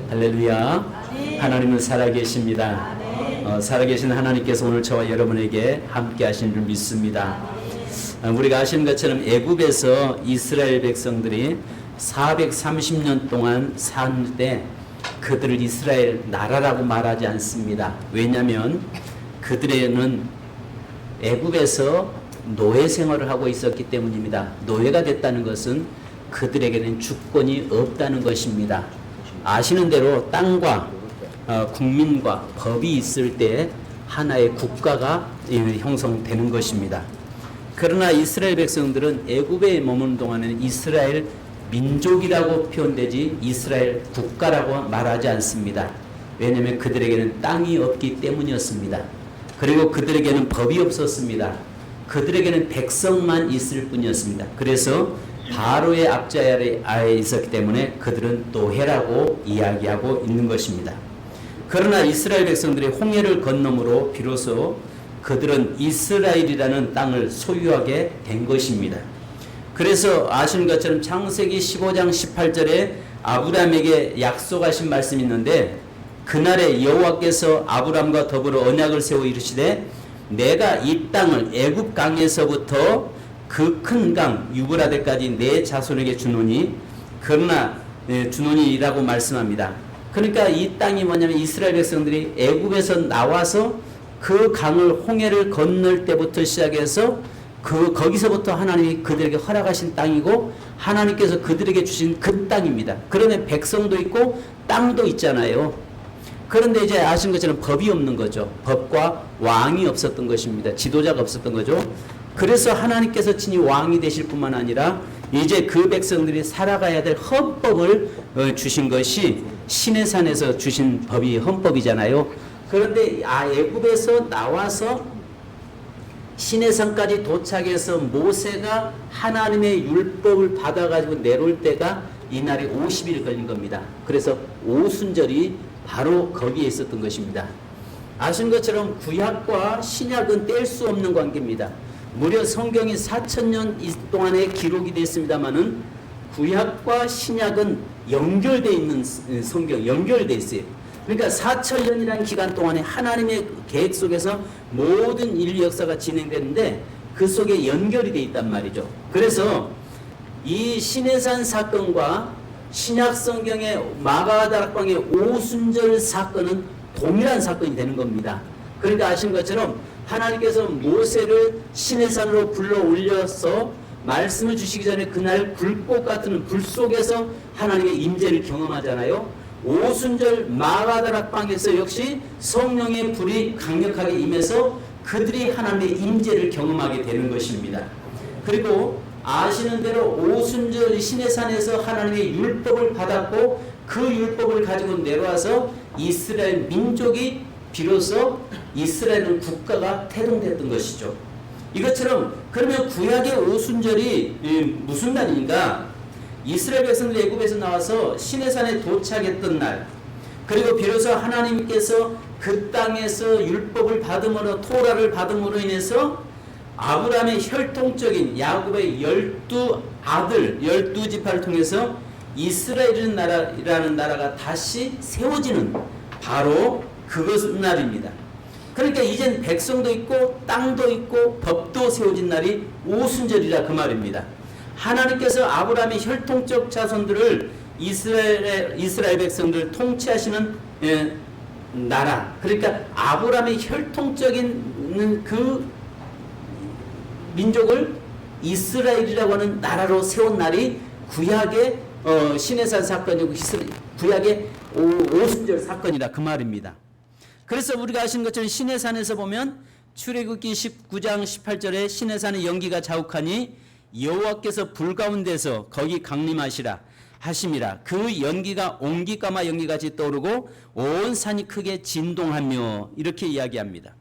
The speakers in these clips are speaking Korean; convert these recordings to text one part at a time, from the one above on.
할렐루야. 하나님은 살아계십니다. 살아계신 하나님께서 오늘 저와 여러분에게 함께 하신 줄 믿습니다. 우리가 아시는 것처럼 애굽에서 이스라엘 백성들이 430년 동안 산 때 그들을 이스라엘 나라라고 말하지 않습니다. 왜냐하면 그들에는 애굽에서 노예 생활을 하고 있었기 때문입니다. 노예가 됐다는 것은 그들에게는 주권이 없다는 것입니다. 아시는 대로 땅과 국민과 법이 있을 때 하나의 국가가 형성되는 것입니다. 그러나 이스라엘 백성들은 애굽에 머무는 동안에는 이스라엘 민족이라고 표현되지 이스라엘 국가라고 말하지 않습니다. 왜냐하면 그들에게는 땅이 없기 때문이었습니다. 그리고 그들에게는 법이 없었습니다. 그들에게는 백성만 있을 뿐이었습니다. 그래서 바로의 압제 아래에 있었기 때문에 그들은 노예라고 이야기하고 있는 것입니다. 그러나 이스라엘 백성들이 홍해를 건너므로 비로소 그들은 이스라엘이라는 땅을 소유하게 된 것입니다. 그래서 아시는 것처럼 창세기 15장 18절에 아브라함에게 약속하신 말씀이 있는데, 그날에 여호와께서 아브라함과 더불어 언약을 세워 이르시되 내가 이 땅을 애굽 강에서부터 그 큰 강 유브라데까지 내 자손에게 주노니, 그러나 주노니라고 말씀합니다. 그러니까 이 땅이 뭐냐면 이스라엘 백성들이 애굽에서 나와서 그 강을 홍해를 건널 때부터 시작해서 거기서부터 하나님이 그들에게 허락하신 땅이고 하나님께서 그들에게 주신 그 땅입니다. 그러면 백성도 있고 땅도 있잖아요. 그런데 이제 아시는 것처럼 법이 없는 거죠. 법과 왕이 없었던 것입니다. 지도자가 없었던 거죠. 그래서 하나님께서 친히 왕이 되실 뿐만 아니라 이제 그 백성들이 살아가야 될 헌법을 주신 것이 시내산에서 주신 법이 헌법이잖아요. 그런데 애굽에서 나와서 시내산까지 도착해서 모세가 하나님의 율법을 받아가지고 내려올 때가 이날이 50일 걸린 겁니다. 그래서 오순절이 바로 거기에 있었던 것입니다. 아시는 것처럼 구약과 신약은 뗄 수 없는 관계입니다. 무려 성경이 4,000년 동안에 기록이 됐습니다마는 구약과 신약은 연결되어 있는 성경, 연결되어 있어요. 그러니까 4,000년이라는 기간 동안에 하나님의 계획 속에서 모든 인류 역사가 진행되는데 그 속에 연결이 되어 있단 말이죠. 그래서 이 시내산 사건과 신약 성경의 마가다락방의 오순절 사건은 동일한 사건이 되는 겁니다. 그러니까 아시는 것처럼 하나님께서 모세를 시내산으로 불러 올려서 말씀을 주시기 전에 그날 불꽃 같은 불 속에서 하나님의 임재를 경험하잖아요. 오순절 마가다락방에서 역시 성령의 불이 강력하게 임해서 그들이 하나님의 임재를 경험하게 되는 것입니다. 그리고 아시는 대로 오순절 시내산에서 하나님의 율법을 받았고 그 율법을 가지고 내려와서 이스라엘 민족이 비로소 이스라엘 국가가 태동됐던 것이죠. 이것처럼 그러면 구약의 오순절이 무슨 날인가? 이스라엘 백성들이 애굽에서 나와서 시내산에 도착했던 날, 그리고 비로소 하나님께서 그 땅에서 율법을 받음으로 토라를 받음으로 인해서 아브라함의 혈통적인 야곱의 12아들 12지파를 통해서 이스라엘이라는 나라가 다시 세워지는 바로 그것 날입니다. 그러니까 이젠 백성도 있고 땅도 있고 법도 세워진 날이 오순절이라 그 말입니다. 하나님께서 아브라함의 혈통적 자손들을 이스라엘 백성들을 통치하시는 나라, 그러니까 아브라함의 혈통적인 그 민족을 이스라엘이라고 하는 나라로 세운 날이 구약의 시내산 사건이고 구약의 오순절 사건이라 그 말입니다. 그래서 우리가 아시는 것처럼 시내산에서 보면 출애굽기 19장 18절에 시내산의 연기가 자욱하니 여호와께서 불 가운데서 거기 강림하시라 하심이라. 그 연기가 옹기까마 연기같이 떠오르고 온 산이 크게 진동하며 이렇게 이야기합니다.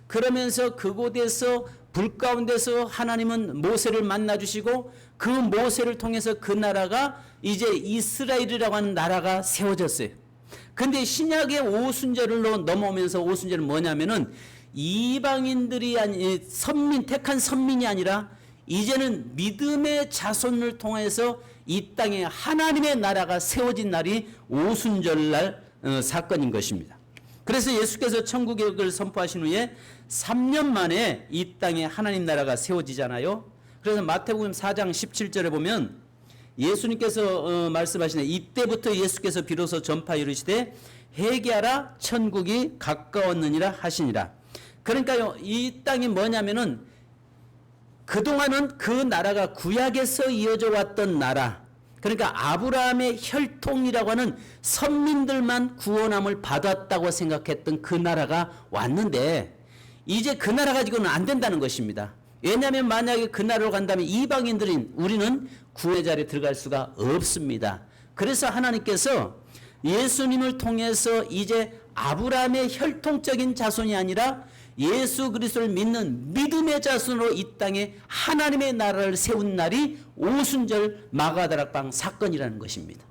그러면서 그곳에서 불 가운데서 하나님은 모세를 만나 주시고 그 모세를 통해서 그 나라가 이제 이스라엘이라고 하는 나라가 세워졌어요. 근데 신약의 오순절로 넘어오면서 오순절은 뭐냐면은 이방인들이 택한 선민이 아니라 이제는 믿음의 자손을 통해서 이 땅에 하나님의 나라가 세워진 날이 오순절날 사건인 것입니다. 그래서 예수께서 천국을 선포하신 후에 3년 만에 이 땅에 하나님 나라가 세워지잖아요. 그래서 마태복음 4장 17절에 보면 예수님께서 말씀하시네. 이때부터 예수께서 비로소 전파 이르시되 회개하라 천국이 가까웠느니라 하시니라. 그러니까요, 이 땅이 뭐냐면은 그동안은 그 나라가 구약에서 이어져 왔던 나라, 그러니까 아브라함의 혈통이라고 하는 선민들만 구원함을 받았다고 생각했던 그 나라가 왔는데 이제 그 나라 가지고는 안 된다는 것입니다. 왜냐하면 만약에 그 나라로 간다면 이방인들인 우리는 구원의 자리에 들어갈 수가 없습니다. 그래서 하나님께서 예수님을 통해서 이제 아브라함의 혈통적인 자손이 아니라 예수 그리스도를 믿는 믿음의 자손으로 이 땅에 하나님의 나라를 세운 날이 오순절 마가다락방 사건이라는 것입니다.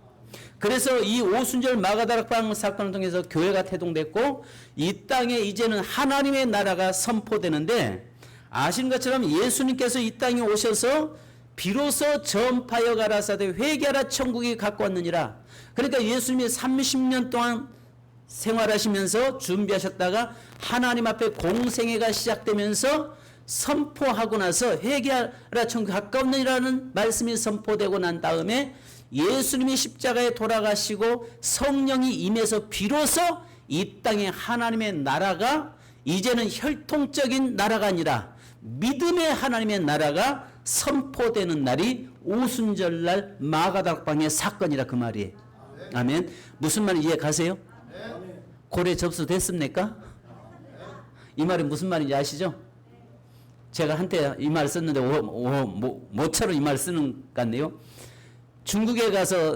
그래서 이 오순절 마가다락방 사건을 통해서 교회가 태동됐고 이 땅에 이제는 하나님의 나라가 선포되는데 아시는 것처럼 예수님께서 이 땅에 오셔서 비로소 전파여 가라사대 회개하라 천국이 가까웠느니라. 그러니까 예수님이 30년 동안 생활하시면서 준비하셨다가 하나님 앞에 공생애가 시작되면서 선포하고 나서 회개하라 천국이 가까웠느니라는 말씀이 선포되고 난 다음에 예수님이 십자가에 돌아가시고 성령이 임해서 비로소 이 땅에 하나님의 나라가 이제는 혈통적인 나라가 아니라 믿음의 하나님의 나라가 선포되는 날이 오순절날 마가다락방의 사건이라 그 말이에요. 아멘. 무슨 말인지 이해 가세요? 고래 접수됐습니까? 이 말이 무슨 말인지 아시죠? 제가 한때 이 말 썼는데 모처럼 이 말 쓰는 것 같네요. 중국에 가서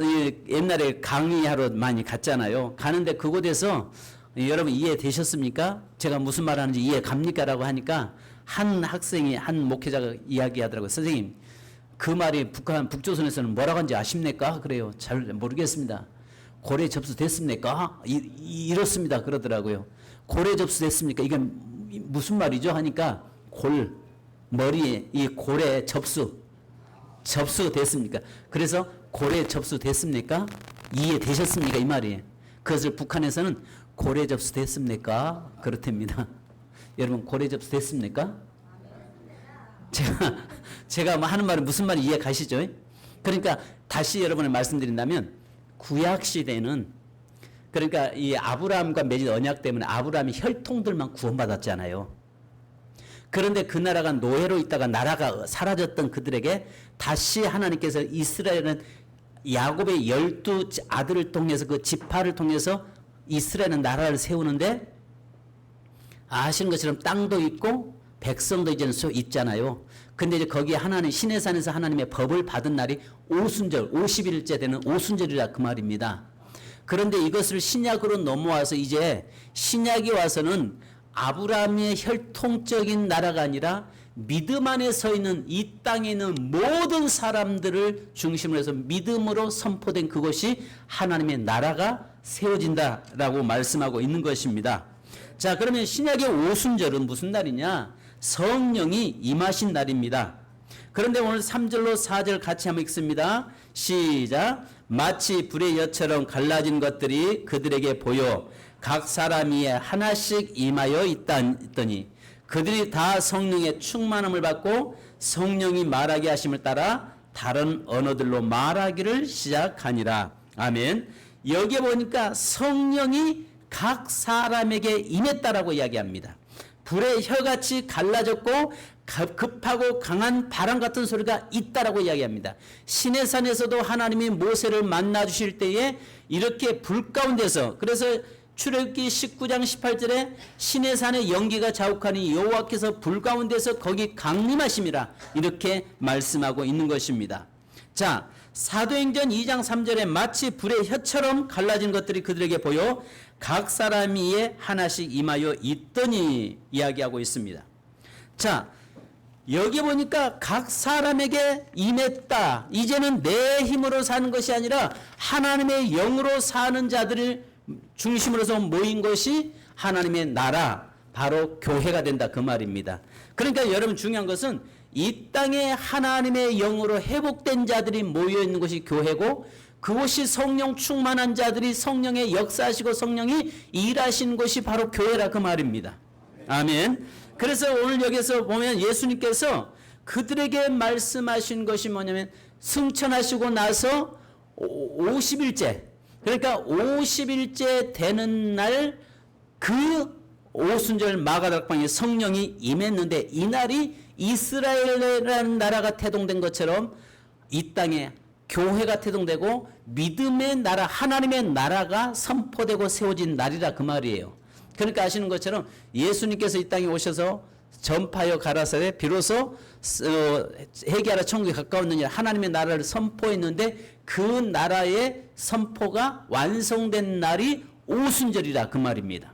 옛날에 강의하러 많이 갔잖아요. 가는데 그곳에서 여러분 이해되셨습니까? 제가 무슨 말 하는지 이해 갑니까? 라고 하니까 한 학생이 한 목회자가 이야기하더라고요. 선생님 그 말이 북조선에서는 뭐라고 하는지 아십니까? 그래요. 잘 모르겠습니다. 고래 접수됐습니까? 이렇습니다. 그러더라고요. 고래 접수됐습니까? 이게 무슨 말이죠? 하니까 머리에 이 고래 접수됐습니까? 그래서 고래 접수됐습니까? 이해되셨습니까? 이 말이에요. 그것을 북한에서는 고래 접수됐습니까? 그렇답니다. 여러분 고래 접수됐습니까? 제가 뭐 하는 말은 무슨 말인지 이해 가시죠? 그러니까 다시 여러분을 말씀드린다면 구약 시대는 그러니까 이 아브라함과 맺은 언약 때문에 아브라함의 혈통들만 구원받았잖아요. 그런데 그 나라가 노예로 있다가 나라가 사라졌던 그들에게 다시 하나님께서 이스라엘은 야곱의 12 아들을 통해서 그 지파를 통해서 이스라엘은 나라를 세우는데 아시는 것처럼 땅도 있고 백성도 이제는 있잖아요. 근데 이제 거기에 하나님 시내산에서 하나님의 법을 받은 날이 오순절 50일째 되는 오순절이라 그 말입니다. 그런데 이것을 신약으로 넘어와서 이제 신약이 와서는 아브라함의 혈통적인 나라가 아니라 믿음 안에 서 있는 이 땅에 있는 모든 사람들을 중심으로 해서 믿음으로 선포된 그것이 하나님의 나라가 세워진다라고 말씀하고 있는 것입니다. 자, 그러면 신약의 오순절은 무슨 날이냐? 성령이 임하신 날입니다. 그런데 오늘 3절로 4절 같이 한번 읽습니다. 시작. 마치 불의 엿처럼 갈라진 것들이 그들에게 보여 각 사람 위에 하나씩 임하여 있더니 그들이 다 성령의 충만함을 받고 성령이 말하게 하심을 따라 다른 언어들로 말하기를 시작하니라. 아멘. 여기에 보니까 성령이 각 사람에게 임했다라고 이야기합니다. 불의 혀같이 갈라졌고 급하고 강한 바람 같은 소리가 있다라고 이야기합니다. 시내산에서도 하나님이 모세를 만나 주실 때에 이렇게 불 가운데서, 그래서 출애굽기 19장 18절에 시내산의 연기가 자욱하니 여호와께서 불 가운데서 거기 강림하심이라 이렇게 말씀하고 있는 것입니다. 자, 사도행전 2장 3절에 마치 불의 혀처럼 갈라진 것들이 그들에게 보여 각 사람 위에 하나씩 임하여 있더니 이야기하고 있습니다. 자, 여기 보니까 각 사람에게 임했다. 이제는 내 힘으로 사는 것이 아니라 하나님의 영으로 사는 자들을 중심으로서 모인 것이 하나님의 나라, 바로 교회가 된다 그 말입니다. 그러니까 여러분 중요한 것은 이 땅에 하나님의 영으로 회복된 자들이 모여있는 것이 교회고, 그곳이 성령 충만한 자들이 성령의 역사하시고 성령이 일하신 곳이 바로 교회라 그 말입니다. 아멘. 그래서 오늘 여기서 보면 예수님께서 그들에게 말씀하신 것이 뭐냐면, 승천하시고 나서 50일째, 그러니까 50일째 되는 날 그 오순절 마가다락방에 성령이 임했는데, 이 날이 이스라엘이라는 나라가 태동된 것처럼 이 땅에 교회가 태동되고 믿음의 나라, 하나님의 나라가 선포되고 세워진 날이라 그 말이에요. 그러니까 아시는 것처럼 예수님께서 이 땅에 오셔서 전파하여 가라사대 비로소 회개하라 천국에 가까웠느니라 하나님의 나라를 선포했는데, 그 나라의 선포가 완성된 날이 오순절이라 그 말입니다.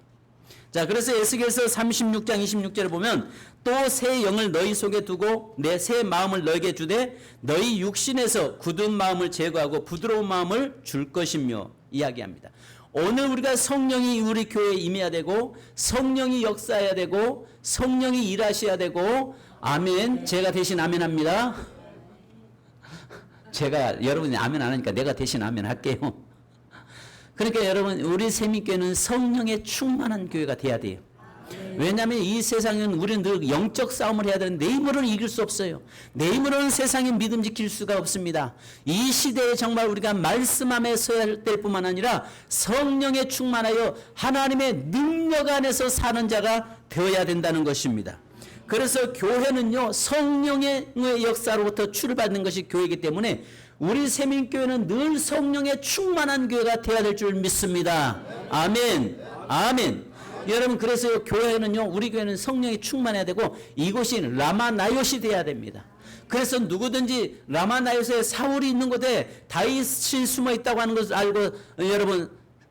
자, 그래서 에스겔서 36장 26절을 보면, 또 새 영을 너희 속에 두고 내 새 마음을 너에게 주되 너희 육신에서 굳은 마음을 제거하고 부드러운 마음을 줄 것이며 이야기합니다. 오늘 우리가 성령이 우리 교회에 임해야 되고, 성령이 역사해야 되고, 성령이 일하셔야 되고, 아멘. 제가 대신 아멘 합니다. 제가 여러분이 아멘 안 하니까 내가 대신 아멘 할게요. 그러니까 여러분, 우리 세민교회는 성령의 충만한 교회가 돼야 돼요. 왜냐하면 이 세상은 우리는 늘 영적 싸움을 해야 되는데 내 힘으로는 이길 수 없어요. 내 힘으로는 세상의 믿음 지킬 수가 없습니다. 이 시대에 정말 우리가 말씀함에 서야 될 뿐만 아니라 성령에 충만하여 하나님의 능력 안에서 사는 자가 되어야 된다는 것입니다. 그래서 교회는요, 성령의 역사로부터 출발하는 것이 교회이기 때문에 우리 세민교회는 늘 성령의 충만한 교회가 되어야 될 줄 믿습니다. 아멘. 아멘. 여러분, 그래서 교회는요, 우리 교회는 성령이 충만해야 되고, 이곳이 라마나요시 돼야 됩니다. 그래서 누구든지 라마나요시에 사울이 있는 곳에 다윗이 숨어 있다고 하는 것을 알고, 여러분,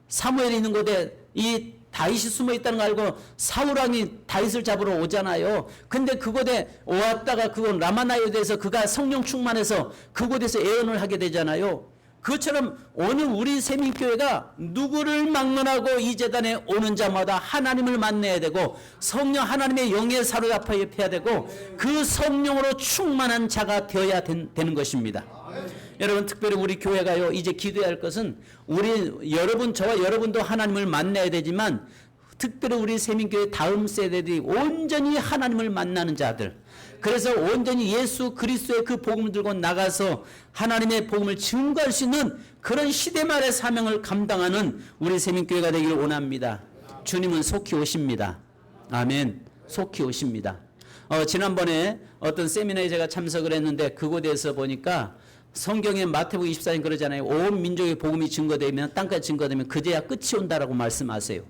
사무엘이 있는 곳에 이 다윗이 숨어 있다는 거 알고 사울왕이 다윗을 잡으러 오잖아요. 근데 그곳에 왔다가 그곳 라마나요시에서 그가 성령 충만해서 그곳에서 예언을 하게 되잖아요. 그것처럼 오늘 우리 세민교회가 누구를 막론하고 이 재단에 오는 자마다 하나님을 만나야 되고, 성령 하나님의 영에 사로잡혀야 되고, 그 성령으로 충만한 자가 되어야 되는 것입니다. 여러분, 특별히 우리 교회가요, 이제 기도해야 할 것은, 여러분, 저와 여러분도 하나님을 만나야 되지만, 특별히 우리 세민교회 다음 세대들이 온전히 하나님을 만나는 자들, 그래서 온전히 예수 그리스도의 그 복음을 들고 나가서 하나님의 복음을 증거할 수 있는 그런 시대말의 사명을 감당하는 우리 세민교회가 되기를 원합니다. 주님은 속히 오십니다. 아멘. 속히 오십니다. 지난번에 어떤 세미나에 제가 참석을 했는데, 그곳에서 보니까 성경에 마태복음 24장 그러잖아요. 온 민족의 복음이 증거되면, 땅까지 증거되면 그제야 끝이 온다라고 말씀하세요.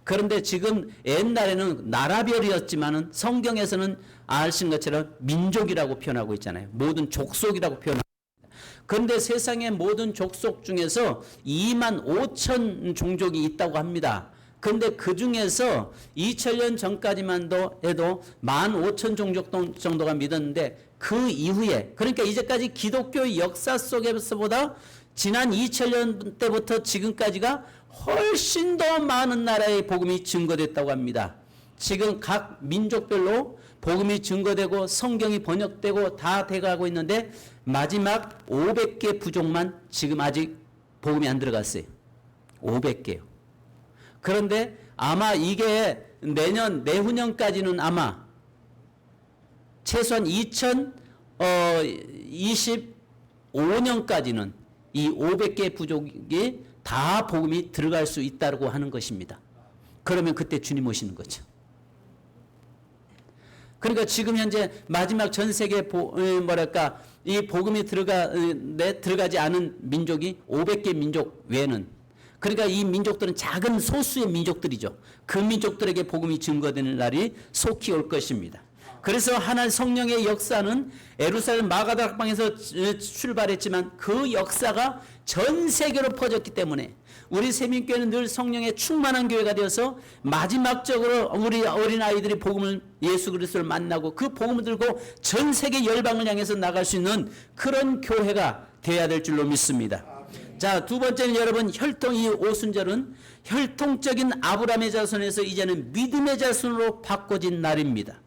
그런데 지금 옛날에는 나라별이었지만은 성경에서는 아시는 것처럼 민족이라고 표현하고 있잖아요. 모든 족속이라고 표현하고 있습니다. 그런데 세상의 모든 족속 중에서 2만 5천 종족이 있다고 합니다. 그런데 그 중에서 2000년 전까지만도 해도 15,000 종족 정도가 믿었는데, 그 이후에, 그러니까 이제까지 기독교 역사 속에서보다 지난 2000년 때부터 지금까지가 훨씬 더 많은 나라의 복음이 증거됐다고 합니다. 지금 각 민족별로 복음이 증거되고 성경이 번역되고 다 돼가고 있는데, 마지막 500개 부족만 지금 아직 복음이 안 들어갔어요. 500개요. 그런데 아마 이게 내후년까지는 아마 최소한 2025년까지는 이 500개 부족이 다 복음이 들어갈 수 있다고 하는 것입니다. 그러면 그때 주님 오시는 거죠. 그러니까 지금 현재 마지막 전 세계 이 복음이 들어가지 않은 민족이 500개 민족 외에는, 그러니까 이 민족들은 작은 소수의 민족들이죠. 그 민족들에게 복음이 증거되는 날이 속히 올 것입니다. 그래서 하나님 성령의 역사는 예루살렘 마가다락방에서 출발했지만 그 역사가 전 세계로 퍼졌기 때문에 우리 세민교회는 늘 성령의 충만한 교회가 되어서 마지막적으로 우리 어린아이들이 복음을, 예수 그리스도를 만나고 그 복음을 들고 전 세계 열방을 향해서 나갈 수 있는 그런 교회가 되어야 될 줄로 믿습니다. 자, 두 번째는 여러분, 이 오순절은 혈통적인 아브라함의 자손에서 이제는 믿음의 자손으로 바꿔진 날입니다.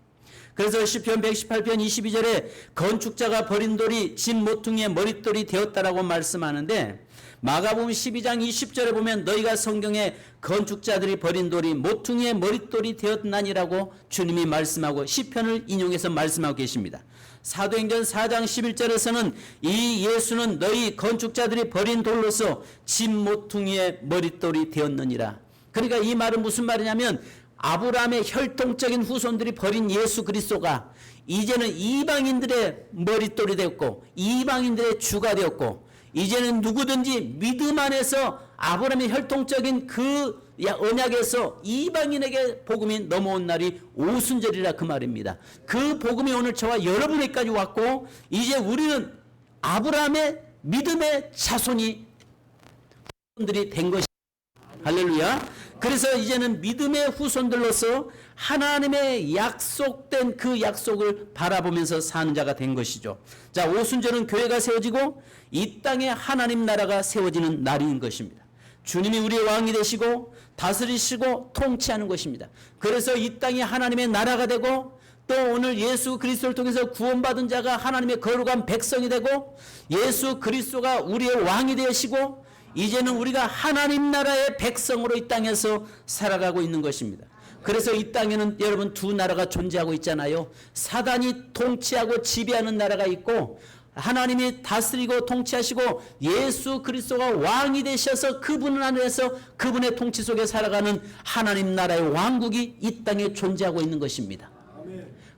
그래서 시편 118편 22절에 건축자가 버린 돌이 집 모퉁이의 머릿돌이 되었다라고 말씀하는데, 마가복음 12장 20절에 보면 너희가 성경에 건축자들이 버린 돌이 모퉁이의 머릿돌이 되었나니라고 주님이 말씀하고 시편을 인용해서 말씀하고 계십니다. 사도행전 4장 11절에서는 이 예수는 너희 건축자들이 버린 돌로서 집 모퉁이의 머릿돌이 되었느니라. 그러니까 이 말은 무슨 말이냐면, 아브라함의 혈통적인 후손들이 버린 예수 그리스도가 이제는 이방인들의 머릿돌이 되었고 이방인들의 주가 되었고, 이제는 누구든지 믿음 안에서 아브라함의 혈통적인 그 언약에서 이방인에게 복음이 넘어온 날이 오순절이라 그 말입니다. 그 복음이 오늘 저와 여러분에게까지 왔고, 이제 우리는 아브라함의 믿음의 자손이 된 것입니다. 할렐루야. 그래서 이제는 믿음의 후손들로서 하나님의 약속된 그 약속을 바라보면서 사는 자가 된 것이죠. 자, 오순절은 교회가 세워지고 이 땅에 하나님 나라가 세워지는 날인 것입니다. 주님이 우리의 왕이 되시고 다스리시고 통치하는 것입니다. 그래서 이 땅이 하나님의 나라가 되고, 또 오늘 예수 그리스도를 통해서 구원받은 자가 하나님의 거룩한 백성이 되고, 예수 그리스도가 우리의 왕이 되시고, 이제는 우리가 하나님 나라의 백성으로 이 땅에서 살아가고 있는 것입니다. 그래서 이 땅에는 여러분 두 나라가 존재하고 있잖아요. 사단이 통치하고 지배하는 나라가 있고, 하나님이 다스리고 통치하시고 예수 그리스도가 왕이 되셔서 그분 안에서 그분의 통치 속에 살아가는 하나님 나라의 왕국이 이 땅에 존재하고 있는 것입니다.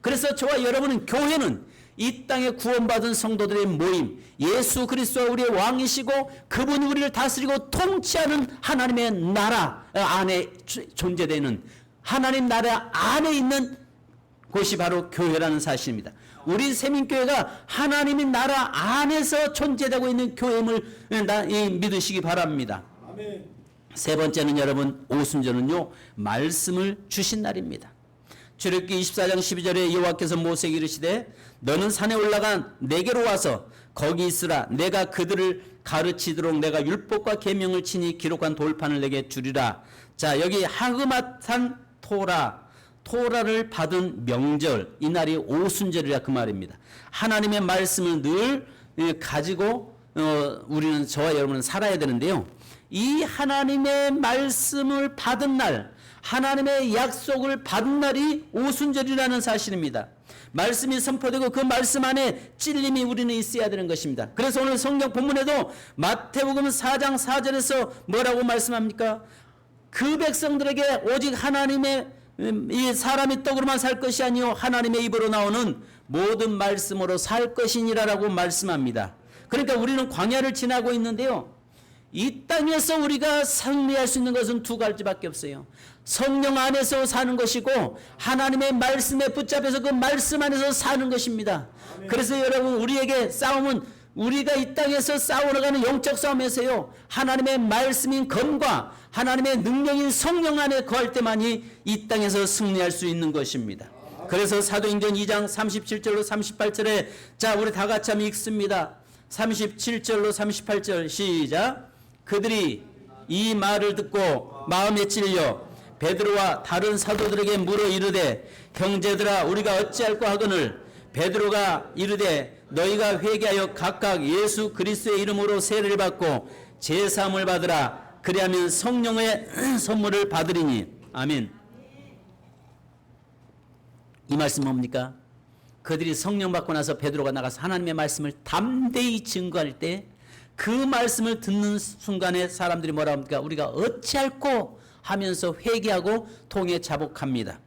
그래서 저와 여러분은, 교회는 이 땅에 구원받은 성도들의 모임, 예수 그리스도가 우리의 왕이시고 그분이 우리를 다스리고 통치하는 하나님의 나라 안에 존재되는, 하나님 나라 안에 있는 곳이 바로 교회라는 사실입니다. 우리 세민교회가 하나님의 나라 안에서 존재되고 있는 교회임을 믿으시기 바랍니다. 아멘. 세 번째는 여러분, 오순절은요, 말씀을 주신 날입니다. 출애굽기 24장 12절에 여호와께서 모세에게 이르시되 너는 산에 올라가 내게로 와서 거기 있으라. 내가 그들을 가르치도록 내가 율법과 계명을 친히 기록한 돌판을 내게 주리라. 자, 여기 하그마탄 토라를 받은 명절, 이 날이 오순절이라 그 말입니다. 하나님의 말씀을 늘 가지고 우리는, 저와 여러분은 살아야 되는데요, 이 하나님의 말씀을 받은 날, 하나님의 약속을 받은 날이 오순절이라는 사실입니다. 말씀이 선포되고 그 말씀 안에 찔림이 우리는 있어야 되는 것입니다. 그래서 오늘 성경 본문에도 마태복음 4장 4절에서 뭐라고 말씀합니까? 그 백성들에게 오직 하나님의 이 사람이 떡으로만 살 것이 아니요 하나님의 입으로 나오는 모든 말씀으로 살 것이니라라고 말씀합니다. 그러니까 우리는 광야를 지나고 있는데요, 이 땅에서 우리가 승리할 수 있는 것은 두 가지밖에 없어요. 성령 안에서 사는 것이고 하나님의 말씀에 붙잡혀서 그 말씀 안에서 사는 것입니다. 그래서 여러분, 우리에게 싸움은 우리가 이 땅에서 싸워나가는 영적 싸움에서요, 하나님의 말씀인 검과 하나님의 능력인 성령 안에 거할 때만이 이 땅에서 승리할 수 있는 것입니다. 그래서 사도행전 2장 37절로 38절에 자, 우리 다 같이 한번 읽습니다. 37절로 38절 시작. 그들이 이 말을 듣고 마음에 찔려 베드로와 다른 사도들에게 물어 이르되 형제들아 우리가 어찌할꼬 하거늘 베드로가 이르되 너희가 회개하여 각각 예수 그리스도의 이름으로 세례를 받고 제사함을 받으라. 그리하면 성령의 선물을 받으리니. 아멘. 이 말씀 뭡니까? 그들이 성령 받고 나서 베드로가 나가서 하나님의 말씀을 담대히 증거할 때 그 말씀을 듣는 순간에 사람들이 뭐라 합니까? 우리가 어찌할꼬 하면서 회개하고 통에 자복합니다.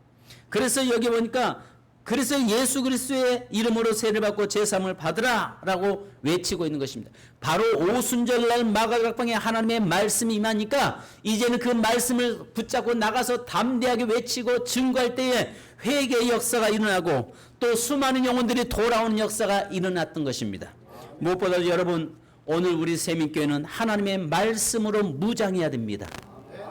그래서 여기 보니까 그래서 예수 그리스도의 이름으로 세례를 받고 제사함을 받으라 라고 외치고 있는 것입니다. 바로 오순절날 마가각방에 하나님의 말씀이 임하니까 이제는 그 말씀을 붙잡고 나가서 담대하게 외치고 증거할 때에 회개의 역사가 일어나고 또 수많은 영혼들이 돌아오는 역사가 일어났던 것입니다. 무엇보다도 여러분, 오늘 우리 세민교회는 하나님의 말씀으로 무장해야 됩니다.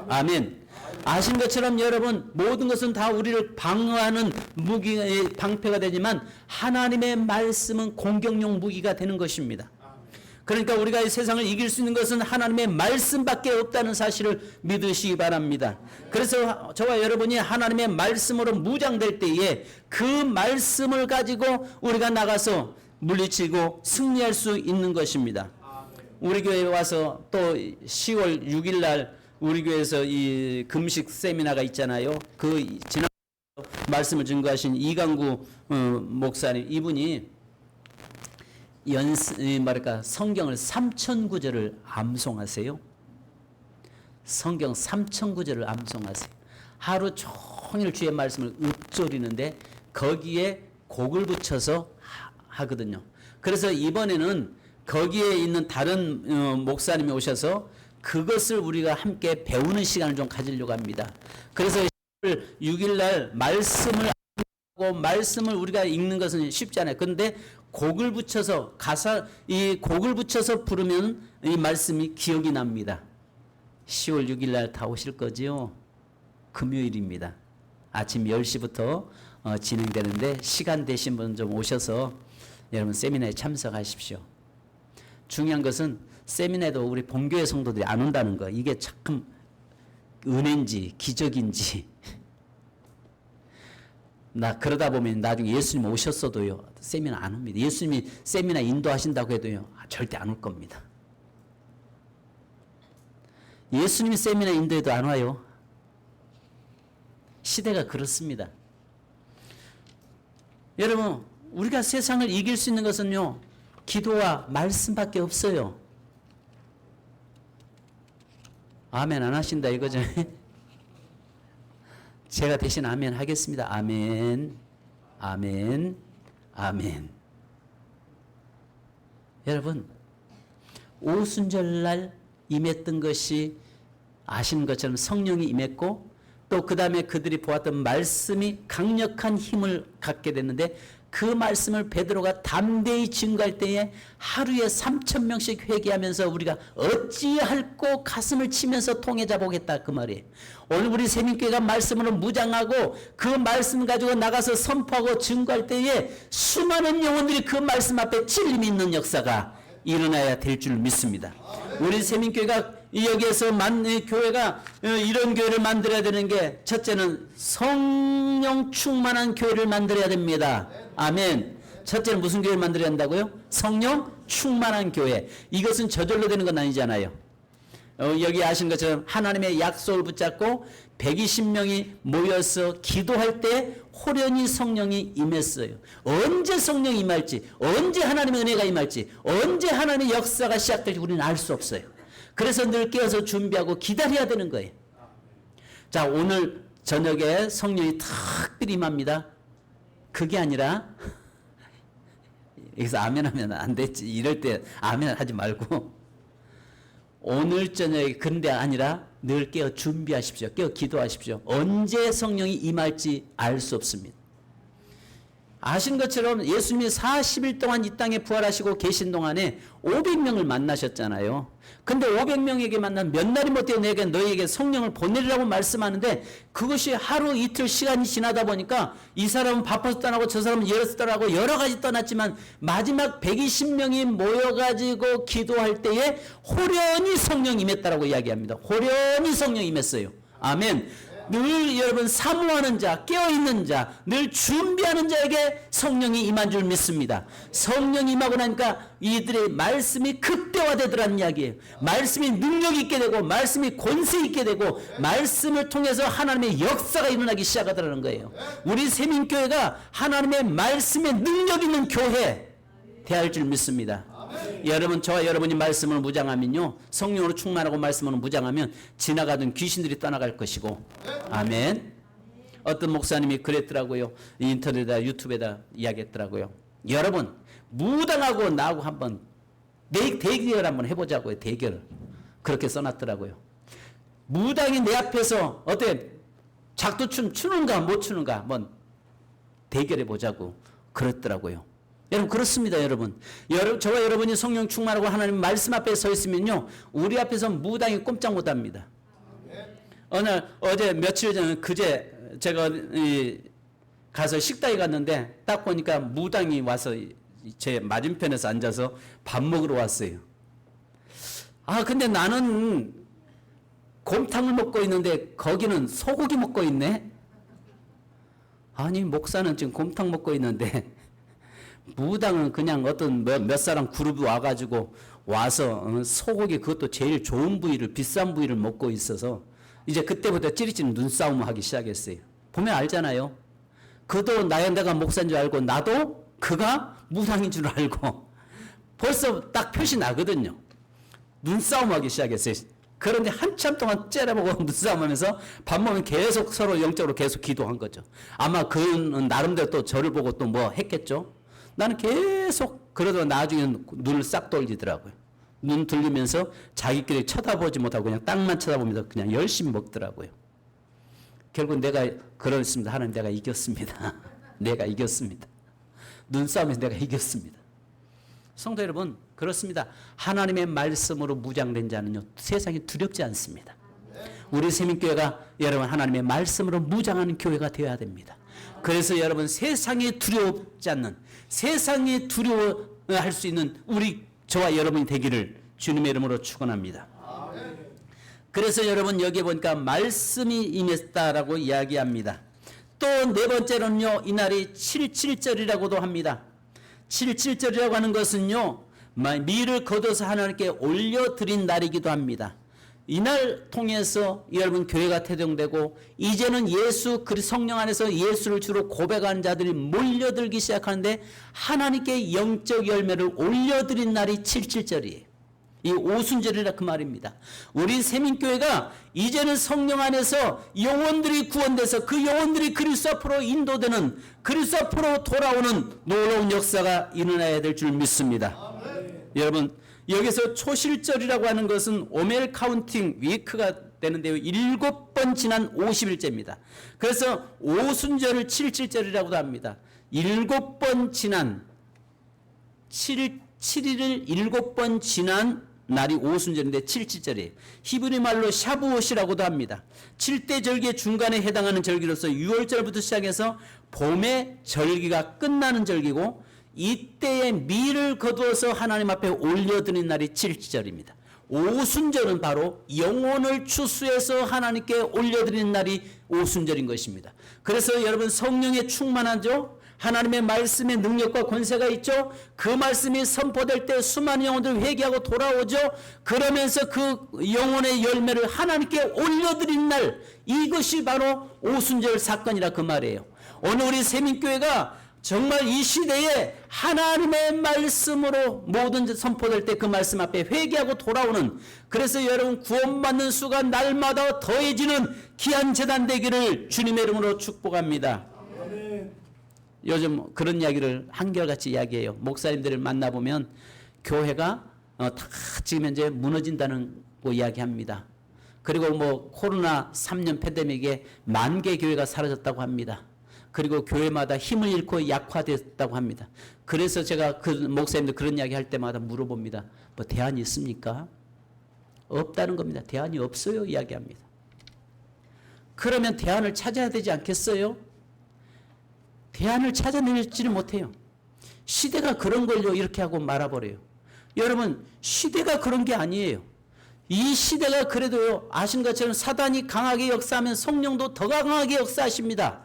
아멘. 아신 것처럼 여러분, 모든 것은 다 우리를 방어하는 무기의 방패가 되지만 하나님의 말씀은 공격용 무기가 되는 것입니다. 그러니까 우리가 이 세상을 이길 수 있는 것은 하나님의 말씀밖에 없다는 사실을 믿으시기 바랍니다. 그래서 저와 여러분이 하나님의 말씀으로 무장될 때에 그 말씀을 가지고 우리가 나가서 물리치고 승리할 수 있는 것입니다. 우리 교회에 와서 또 10월 6일 날 우리 교회에서 이 금식 세미나가 있잖아요. 그 지난 말씀을 증거하신 이강구 목사님, 이분이 성경을 3,000구절을 암송하세요. 성경 3,000구절을 암송하세요. 하루 종일 주의 말씀을 읊조리는데 거기에 곡을 붙여서 하거든요. 그래서 이번에는 거기에 있는 다른 목사님이 오셔서 그것을 우리가 함께 배우는 시간을 좀 가지려고 합니다. 그래서 6일 날 말씀을 우리가 읽는 것은 쉽지 않아요. 그런데 곡을 붙여서 이 곡을 붙여서 부르면 이 말씀이 기억이 납니다. 10월 6일 날 다 오실 거지요? 금요일입니다. 아침 10시부터 진행되는데 시간 되신 분 좀 오셔서 여러분 세미나에 참석하십시오. 중요한 것은 세미나에도 우리 본교회 성도들이 안 온다는 거. 이게 참 은혜인지 기적인지. 나 그러다 보면 나중에 예수님 오셨어도요 세미나 안 옵니다. 예수님이 세미나 인도하신다고 해도요 절대 안 올 겁니다. 예수님이 세미나 인도해도 안 와요. 시대가 그렇습니다. 여러분, 우리가 세상을 이길 수 있는 것은요 기도와 말씀밖에 없어요. 아멘 안 하신다 이거죠? 제가 대신 아멘 하겠습니다. 아멘, 아멘, 아멘. 여러분, 오순절날 임했던 것이 아시는 것처럼 성령이 임했고 또 그 다음에 그들이 보았던 말씀이 강력한 힘을 갖게 됐는데 그 말씀을 베드로가 담대히 증거할 때에 하루에 3,000명씩 회개하면서 우리가 어찌할꼬 가슴을 치면서 통해자 보겠다 그 말이에요. 오늘 우리 세민교회가 말씀으로 무장하고 그 말씀 가지고 나가서 선포하고 증거할 때에 수많은 영혼들이 그 말씀 앞에 찔림이 있는 역사가 일어나야 될 줄 믿습니다. 우리 세민교회가 여기에서 교회가 이런 교회를 만들어야 되는 게 첫째는 성령 충만한 교회를 만들어야 됩니다. 아멘. 첫째는 무슨 교회를 만들어야 한다고요? 성령 충만한 교회. 이것은 저절로 되는 건 아니잖아요. 여기 아시는 것처럼 하나님의 약속을 붙잡고 120명이 모여서 기도할 때 호련히 성령이 임했어요. 언제 성령이 임할지, 언제 하나님의 은혜가 임할지, 언제 하나님의 역사가 시작될지 우리는 알 수 없어요. 그래서 늘 깨어서 준비하고 기다려야 되는 거예요. 자, 오늘 저녁에 성령이 특별히 임합니다. 그게 아니라 여기서 아멘 하면 안 됐지. 이럴 때 아멘 하지 말고 오늘 저녁에 그런데 아니라 늘 깨어 준비하십시오. 깨어 기도하십시오. 언제 성령이 임할지 알 수 없습니다. 아신 것처럼 예수님이 40일 동안 이 땅에 부활하시고 계신 동안에 500명을 만나셨잖아요. 근데 500명에게 만난 몇 날이 못되어 내게 너희에게 성령을 보내리라고 말씀하는데 그것이 하루 이틀 시간이 지나다 보니까 이 사람은 바빠서 떠나고 저 사람은 열어서 떠나고 여러 가지 떠났지만 마지막 120명이 모여가지고 기도할 때에 호련히 성령이 임했다라고 이야기합니다. 호련히 성령이 임했어요. 아멘. 늘 여러분 사모하는 자, 깨어있는 자, 늘 준비하는 자에게 성령이 임한 줄 믿습니다. 성령이 임하고 나니까 이들의 말씀이 극대화되더라는 이야기예요. 말씀이 능력 있게 되고 말씀이 권세 있게 되고 말씀을 통해서 하나님의 역사가 일어나기 시작하더라는 거예요. 우리 세민교회가 하나님의 말씀에 능력 있는 교회 되어야 할 줄 믿습니다. 여러분, 저와 여러분이 말씀을 무장하면요 성령으로 충만하고 말씀으로 무장하면 지나가던 귀신들이 떠나갈 것이고 아멘. 어떤 목사님이 그랬더라고요. 인터넷에다 유튜브에다 이야기했더라고요. 여러분 무당하고 나하고 한번 대결 한번 해보자고요. 대결 그렇게 써놨더라고요. 무당이 내 앞에서 어때 작두춤 추는가 못 추는가 한번 대결해 보자고 그랬더라고요. 여러분 그렇습니다. 여러분 저와 여러분이 성령 충만하고 하나님 말씀 앞에 서 있으면요 우리 앞에서 무당이 꼼짝 못합니다. 어제 며칠 전에 그제 제가 가서 식당에 갔는데 딱 보니까 무당이 와서 제 맞은편에서 앉아서 밥 먹으러 왔어요. 아, 근데 나는 곰탕을 먹고 있는데 거기는 소고기 먹고 있네? 아니, 목사는 지금 곰탕 먹고 있는데 무당은 그냥 어떤 몇 사람 그룹이 와가지고 와서 소고기 그것도 제일 좋은 부위를 비싼 부위를 먹고 있어서 이제 그때부터 찌릿찌릿 눈싸움을 하기 시작했어요. 보면 알잖아요. 그도 내가 목사인 줄 알고 나도 그가 무당인 줄 알고 벌써 딱 표시 나거든요. 눈싸움하기 시작했어요. 그런데 한참 동안 째려보고 눈싸움하면서 밥 먹으면 계속 서로 영적으로 계속 기도한 거죠. 아마 그 나름대로 또 저를 보고 또 뭐 했겠죠. 나는 계속 그러다가 나중에 눈을 싹 돌리더라고요. 눈 돌리면서 자기끼리 쳐다보지 못하고 그냥 땅만 쳐다보면서 그냥 열심히 먹더라고요. 결국 내가 그렇습니다. 하나님 내가 이겼습니다. 내가 이겼습니다. 눈싸움에서 내가 이겼습니다. 성도 여러분 그렇습니다. 하나님의 말씀으로 무장된 자는요 세상에 두렵지 않습니다. 우리 세민교회가 여러분 하나님의 말씀으로 무장하는 교회가 되어야 됩니다. 그래서 여러분 세상에 두렵지 않는 세상에 두려워할 수 있는 우리 저와 여러분이 되기를 주님의 이름으로 축원합니다. 그래서 여러분 여기 보니까 말씀이 임했다라고 이야기합니다. 또 네 번째로는요 이날이 77절이라고도 합니다. 77절이라고 하는 것은요 미를 거둬서 하나님께 올려드린 날이기도 합니다. 이날 통해서 여러분 교회가 태동되고 이제는 예수 그리스도 성령 안에서 예수를 주로 고백하는 자들이 몰려들기 시작하는데 하나님께 영적 열매를 올려드린 날이 77절이에요. 이 오순절이라 그 말입니다. 우리 세민교회가 이제는 성령 안에서 영혼들이 구원돼서 그 영혼들이 그리스도 앞으로 인도되는 그리스도 앞으로 돌아오는 놀라운 역사가 일어나야 될 줄 믿습니다. 여러분 여기서 초실절이라고 하는 것은 오멜 카운팅 위크가 되는데요. 7번 지난 50일째입니다. 그래서 오순절을 77절이라고도 합니다. 7번 지난 7일을 7번 지난 날이 오순절인데 77절이에요. 히브리 말로 샤부옷이라고도 합니다. 7대 절기의 중간에 해당하는 절기로서 6월절부터 시작해서 봄의 절기가 끝나는 절기고 이때에 밀을 거두어서 하나님 앞에 올려드린 날이 77절입니다. 오순절은 바로 영혼을 추수해서 하나님께 올려드리는 날이 오순절인 것입니다. 그래서 여러분 성령에 충만하죠. 하나님의 말씀의 능력과 권세가 있죠. 그 말씀이 선포될 때 수많은 영혼들이 회개하고 돌아오죠. 그러면서 그 영혼의 열매를 하나님께 올려드린 날 이것이 바로 오순절 사건이라 그 말이에요. 오늘 우리 세민교회가 정말 이 시대에 하나님의 말씀으로 모든 선포될 때 그 말씀 앞에 회개하고 돌아오는 그래서 여러분 구원받는 수가 날마다 더해지는 귀한 재단 되기를 주님의 이름으로 축복합니다. 요즘 그런 이야기를 한결같이 이야기해요. 목사님들을 만나보면 교회가 다 지금 현재 무너진다는 거 이야기합니다. 그리고 뭐 코로나 3년 팬데믹에 10,000개 교회가 사라졌다고 합니다. 그리고 교회마다 힘을 잃고 약화됐다고 합니다. 그래서 제가 그 목사님들 그런 이야기 할 때마다 물어봅니다. 뭐 대안이 있습니까? 없다는 겁니다. 대안이 없어요 이야기합니다. 그러면 대안을 찾아야 되지 않겠어요? 대안을 찾아내지를 못해요. 시대가 그런 걸요 이렇게 하고 말아버려요. 여러분 시대가 그런 게 아니에요. 이 시대가 그래도요 아신 것처럼 사단이 강하게 역사하면 성령도 더 강하게 역사하십니다.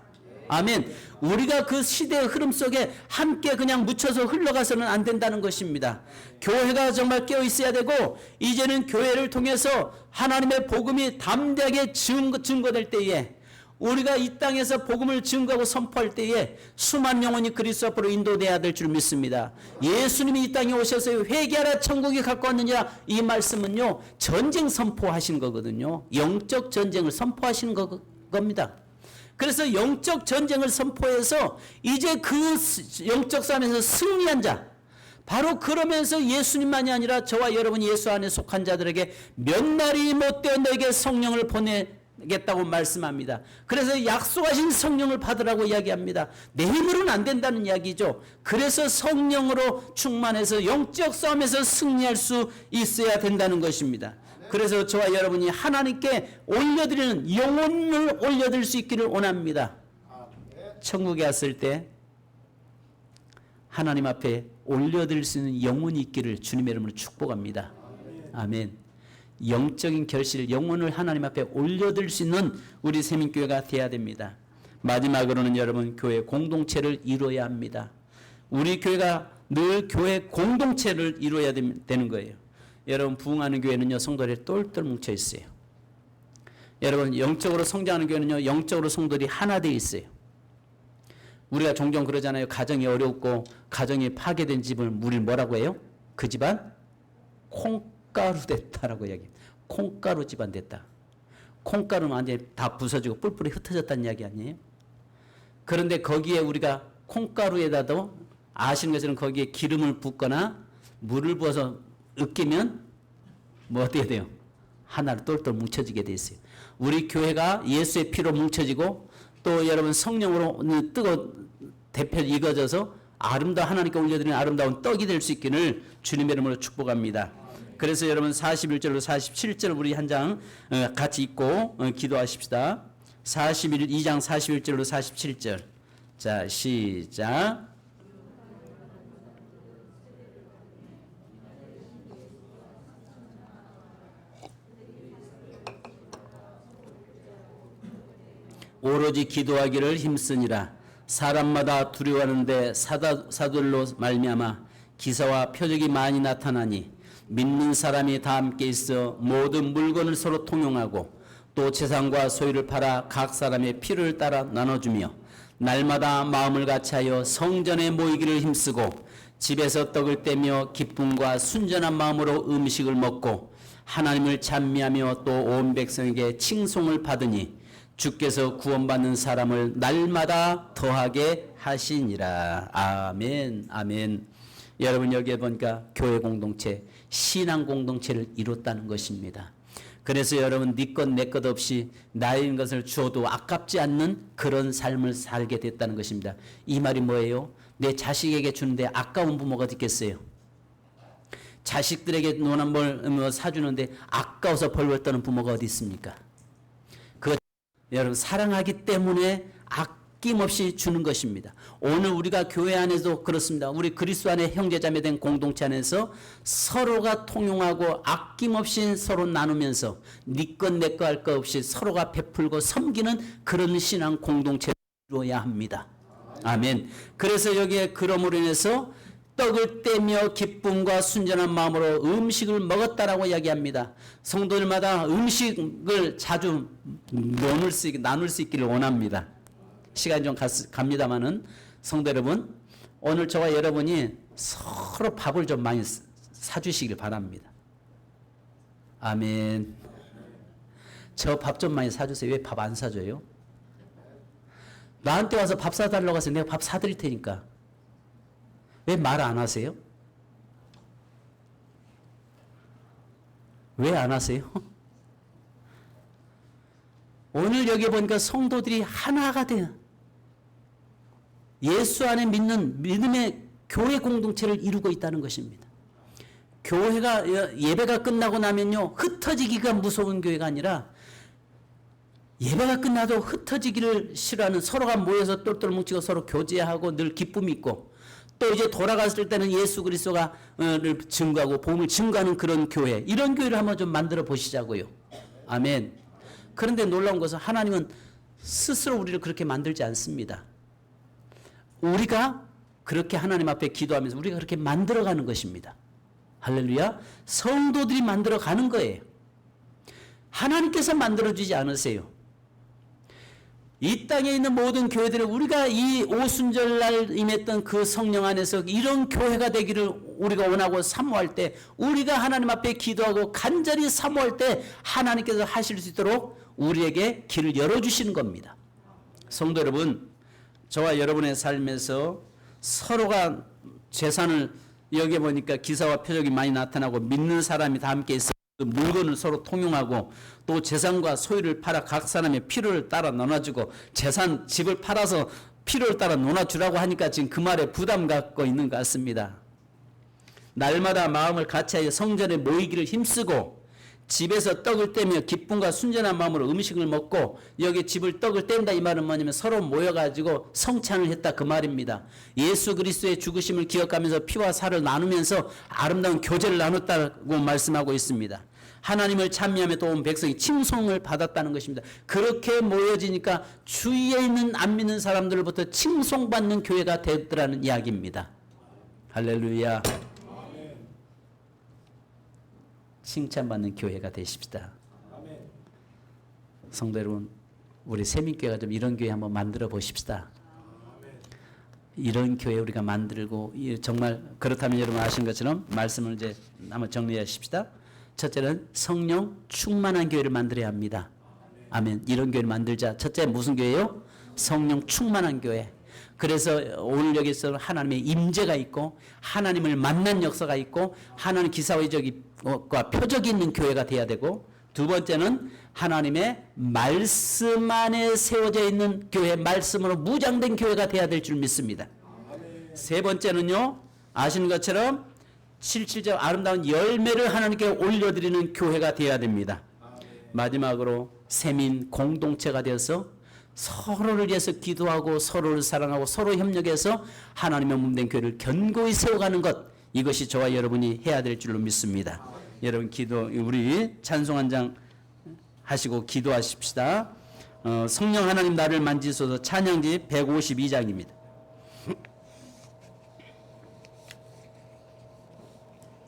아멘. 우리가 그 시대의 흐름 속에 함께 그냥 묻혀서 흘러가서는 안 된다는 것입니다. 교회가 정말 깨어 있어야 되고 이제는 교회를 통해서 하나님의 복음이 담대하게 증거될 때에 우리가 이 땅에서 복음을 증거하고 선포할 때에 수많은 영혼이 그리스도 앞으로 인도돼야 될 줄 믿습니다. 예수님이 이 땅에 오셔서 회개하라 천국이 가까웠느냐 이 말씀은요 전쟁 선포하신 거거든요. 영적 전쟁을 선포하시는 겁니다. 그래서 영적 전쟁을 선포해서 이제 그 영적 싸움에서 승리한 자 바로 그러면서 예수님만이 아니라 저와 여러분이 예수 안에 속한 자들에게 몇 날이 못되어 너에게 성령을 보내겠다고 말씀합니다. 그래서 약속하신 성령을 받으라고 이야기합니다. 내 힘으로는 안 된다는 이야기죠. 그래서 성령으로 충만해서 영적 싸움에서 승리할 수 있어야 된다는 것입니다. 그래서 저와 여러분이 하나님께 올려드리는 영혼을 올려드릴 수 있기를 원합니다. 천국에 왔을 때 하나님 앞에 올려드릴 수 있는 영혼이 있기를 주님의 이름으로 축복합니다. 아멘. 영적인 결실, 영혼을 하나님 앞에 올려드릴 수 있는 우리 세민교회가 돼야 됩니다. 마지막으로는 여러분, 교회 공동체를 이루어야 합니다. 우리 교회가 늘 교회 공동체를 이루어야 되는 거예요. 여러분, 부흥하는 교회는요, 성도들이 똘똘 뭉쳐 있어요. 여러분, 영적으로 성장하는 교회는요, 영적으로 성도들이 하나 되어 있어요. 우리가 종종 그러잖아요. 가정이 어렵고 가정이 파괴된 집을 우리 뭐라고 해요? 그 집안 콩가루 됐다라고 이야기합니다. 콩가루 집안 됐다. 콩가루는 완전히 다 부서지고 뿔뿔이 흩어졌다는 이야기 아니에요? 그런데 거기에 우리가 콩가루에다도 아시는 것처럼 거기에 기름을 붓거나 물을 부어서 으깨면 뭐 어떻게 돼요? 하나로 똘똘 뭉쳐지게 돼 있어요. 우리 교회가 예수의 피로 뭉쳐지고 또 여러분 성령으로 대표 익어져서 하나님께 올려드리는 아름다운 떡이 될 수 있기를 주님의 이름으로 축복합니다. 그래서 여러분 41절로 47절 우리 한 장 같이 읽고 기도하십시다. 2장 41절로 47절. 자, 시작. 오로지 기도하기를 힘쓰니라. 사람마다 두려워하는데 사도들로 말미암아 기사와 표적이 많이 나타나니 믿는 사람이 다 함께 있어 모든 물건을 서로 통용하고 또 재산과 소유를 팔아 각 사람의 필요를 따라 나눠주며 날마다 마음을 같이하여 성전에 모이기를 힘쓰고 집에서 떡을 떼며 기쁨과 순전한 마음으로 음식을 먹고 하나님을 찬미하며 또 온 백성에게 칭송을 받으니 주께서 구원받는 사람을 날마다 더하게 하시니라. 아멘, 아멘. 여러분, 여기에 보니까 교회 공동체, 신앙 공동체를 이뤘다는 것입니다. 그래서 여러분, 네 것 내 것 없이 나인 것을 주어도 아깝지 않는 그런 삶을 살게 됐다는 것입니다. 이 말이 뭐예요? 내 자식에게 주는데 아까운 부모가 어디 있겠어요? 자식들에게 노란 뭘 사주는데 아까워서 벌벌 떠는 부모가 어디 있습니까? 여러분, 사랑하기 때문에 아낌없이 주는 것입니다. 오늘 우리가 교회 안에도 그렇습니다. 우리 그리스도 안에 형제자매 된 공동체 안에서 서로가 통용하고 아낌없이 서로 나누면서 네 것 내 것 할 것 없이 서로가 베풀고 섬기는 그런 신앙 공동체를 이루어야 합니다. 아멘. 그래서 여기에 그러므로 인해서 떡을 떼며 기쁨과 순전한 마음으로 음식을 먹었다라고 이야기합니다. 성도들마다 음식을 자주 나눌 수 있기를 원합니다. 시간이 좀 갑니다만은 성도 여러분, 오늘 저와 여러분이 서로 밥을 좀 많이 사주시길 바랍니다. 아멘. 저 밥 좀 많이 사주세요. 왜 밥 안 사줘요? 나한테 와서 밥 사달라고 해서 내가 밥 사드릴 테니까. 왜 말 안 하세요? 왜 안 하세요? 오늘 여기 보니까 성도들이 하나가 돼요. 예수 안에 믿는 믿음의 교회 공동체를 이루고 있다는 것입니다. 교회가 예배가 끝나고 나면요, 흩어지기가 무서운 교회가 아니라 예배가 끝나도 흩어지기를 싫어하는, 서로가 모여서 똘똘 뭉치고 서로 교제하고 늘 기쁨이 있고 또 이제 돌아갔을 때는 예수 그리스도가 증거하고 복음을 증거하는 그런 교회, 이런 교회를 한번 좀 만들어 보시자고요. 아멘. 그런데 놀라운 것은 하나님은 스스로 우리를 그렇게 만들지 않습니다. 우리가 그렇게 하나님 앞에 기도하면서 우리가 그렇게 만들어가는 것입니다. 할렐루야. 성도들이 만들어가는 거예요. 하나님께서 만들어주지 않으세요. 이 땅에 있는 모든 교회들을 우리가 이 오순절날 임했던 그 성령 안에서 이런 교회가 되기를 우리가 원하고 사모할 때, 우리가 하나님 앞에 기도하고 간절히 사모할 때 하나님께서 하실 수 있도록 우리에게 길을 열어주시는 겁니다. 성도 여러분, 저와 여러분의 삶에서 서로가 재산을, 여기 보니까 기사와 표적이 많이 나타나고 믿는 사람이 다 함께 있어 물건을 서로 통용하고 또 재산과 소유를 팔아 각 사람의 필요를 따라 나눠주고, 집을 팔아서 필요를 따라 나눠주라고 하니까 지금 그 말에 부담 갖고 있는 것 같습니다. 날마다 마음을 같이하여 성전에 모이기를 힘쓰고 집에서 떡을 떼며 기쁨과 순전한 마음으로 음식을 먹고, 여기 집을 떡을 뗀다 이 말은 뭐냐면 서로 모여가지고 성찬을 했다 그 말입니다. 예수 그리스도의 죽으심을 기억하면서 피와 살을 나누면서 아름다운 교제를 나눴다고 말씀하고 있습니다. 하나님을 찬미하며 또 온 백성이 칭송을 받았다는 것입니다. 그렇게 모여지니까 주위에 있는 안 믿는 사람들로부터 칭송받는 교회가 되더라는 이야기입니다. 할렐루야. 칭찬받는 교회가 되십시다. 성도 여러분, 우리 세민교회가 좀 이런 교회 한번 만들어 보십시다. 이런 교회 우리가 만들고, 정말 그렇다면 여러분 아시는 것처럼 말씀을 이제 한번 정리하십시다. 첫째는 성령 충만한 교회를 만들어야 합니다. 아멘. 이런 교회를 만들자. 첫째 무슨 교회요? 성령 충만한 교회. 그래서 오늘 여기서 하나님의 임재가 있고 하나님을 만난 역사가 있고 하나님 기사회적과 표적이 있는 교회가 돼야 되고, 두 번째는 하나님의 말씀 안에 세워져 있는 교회, 말씀으로 무장된 교회가 돼야 될 줄 믿습니다. 세 번째는요, 아시는 것처럼 7절 아름다운 열매를 하나님께 올려드리는 교회가 되어야 됩니다. 마지막으로 세민 공동체가 되어서 서로를 위해서 기도하고 서로를 사랑하고 서로 협력해서 하나님의 몸된 교회를 견고히 세워가는 것, 이것이 저와 여러분이 해야 될 줄로 믿습니다. 여러분 우리 찬송 한 장 하시고 기도하십시다. 성령 하나님 나를 만지소서. 찬양지 152장입니다.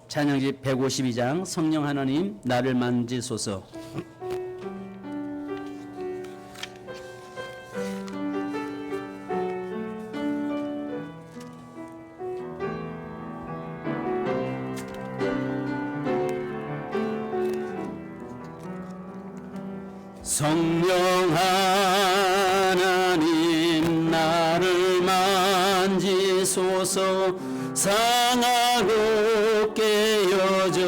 찬양지 152장 성령 하나님 나를 만지소서. 성령 하나님 나를 만지소서. 상하고 깨어져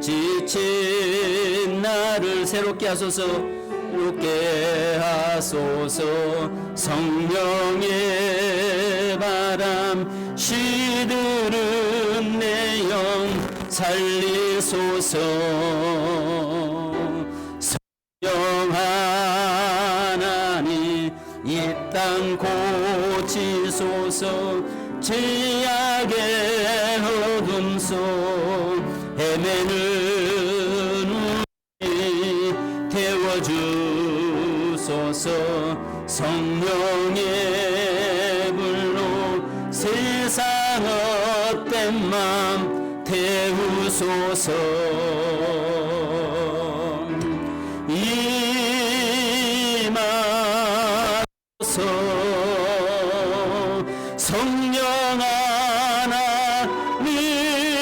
지친 나를 새롭게 하소서. 새롭게 하소서. 성령의 바람 시들은 내 영 살리소서. 성령 하나님 이 땅 고치소서. 죄악의 어둠 속 헤매는 우리 태워주소서. 성령의 불로 세상 헛된 맘 태우소서. 임하소서. 성령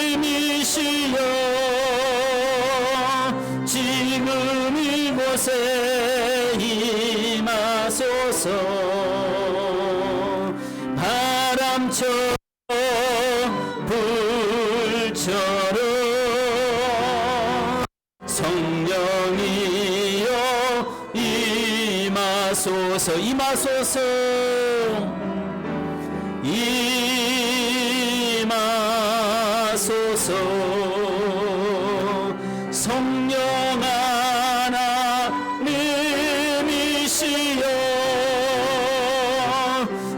하나님이시여 지금 이곳에 임하소서. 바람처럼 불처럼 성령이여 임하소서. 임하소서. 임하소서. 성령 하나님이시여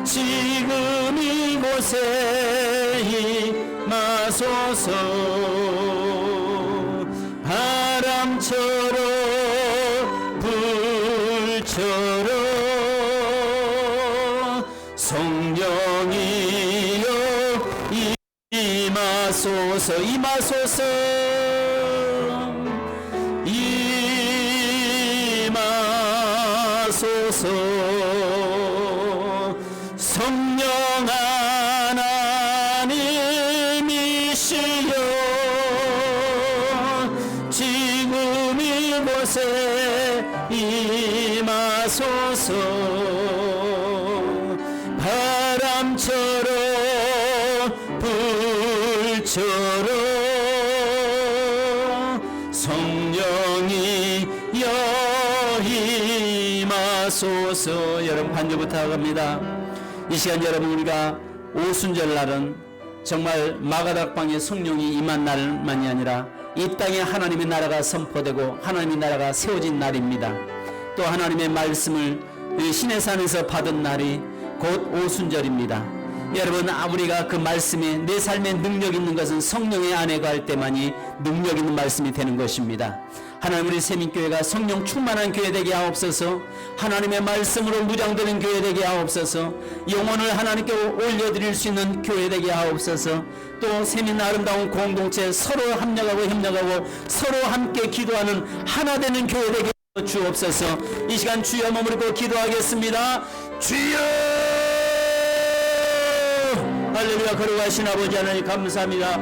지금 이곳에 임하소서. 바람처럼 불처럼 성령이여 임하소서. 임하소서. 임하소서. 성령 하나님이시여 지금 이곳에 임하소서. 바람처럼 불처럼 성령이여 임하소서. 여러분 간절 부탁합니다. 이 시간 여러분 우리가 오순절 날은 정말 마가닥방에 성령이 임한 날만이 아니라 이 땅에 하나님의 나라가 선포되고 하나님의 나라가 세워진 날입니다. 또 하나님의 말씀을 시내산에서 받은 날이 곧 오순절입니다. 여러분, 우리가 그 말씀에 내 삶에 능력 있는 것은 성령의 안에 갈 때만이 능력 있는 말씀이 되는 것입니다. 하나님, 우리 세민교회가 성령 충만한 교회 되게 하옵소서. 하나님의 말씀으로 무장되는 교회 되게 하옵소서. 영혼을 하나님께 올려드릴 수 있는 교회 되게 하옵소서. 또 세민 아름다운 공동체, 서로 협력하고 서로 함께 기도하는 하나 되는 교회 되게 주옵소서. 이 시간 주여 머무르고 기도하겠습니다. 주여! 할렐루야. 거룩하신 아버지 하나님 감사합니다.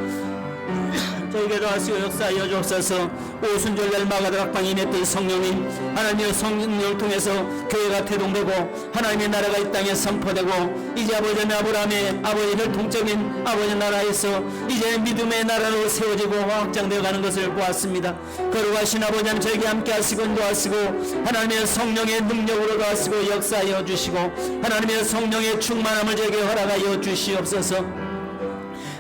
저희에게도 하시고 역사하여 주옵소서. 오순절날 마가다락방에 임했던 성령님, 하나님의 성령을 통해서 교회가 태동되고 하나님의 나라가 이 땅에 선포되고, 이제 아버지 아브라함의 아버지 혈통적인 아버지 나라에서 이제 믿음의 나라로 세워지고 확장되어 가는 것을 보았습니다. 거룩하신 아버지 하나님, 저에게 함께 하시고 인도하시고 하나님의 성령의 능력으로 도하시고 역사하여 주시고 하나님의 성령의 충만함을 저에게 허락하여 주시옵소서.